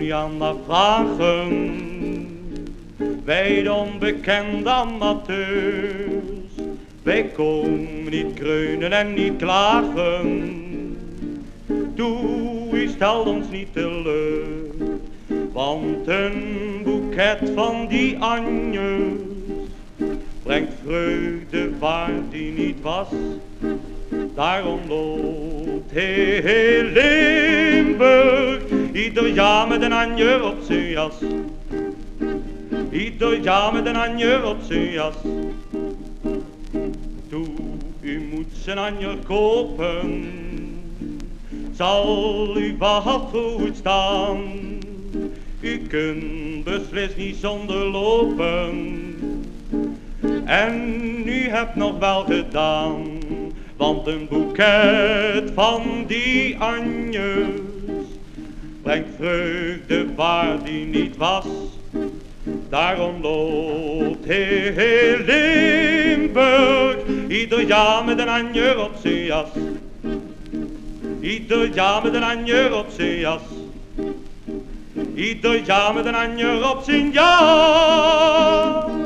niet aan dat vragen. Wij de onbekende amateurs, wij komen niet kreunen en niet klagen. Doe, stel ons niet teleur, want een boeket van die anjes brengt vreugde waar die niet was. Daarom loopt heel Limburg ieder jaar met een anjer op zijn jas. Ieder jaar met een anjer op zijn jas. Toe, u moet zijn anjer kopen, zal u wat goed staan. U kunt beslist niet zonder lopen, en u hebt nog wel gedaan. Want een boeket van die anjes brengt vreugde waar die niet was. Daarom loopt heel Limburg ieder jaar met een anjer op zijn jas. Ieder jaar met een anjer op zijn jas. Ieder jaar met een anjer op zijn jas.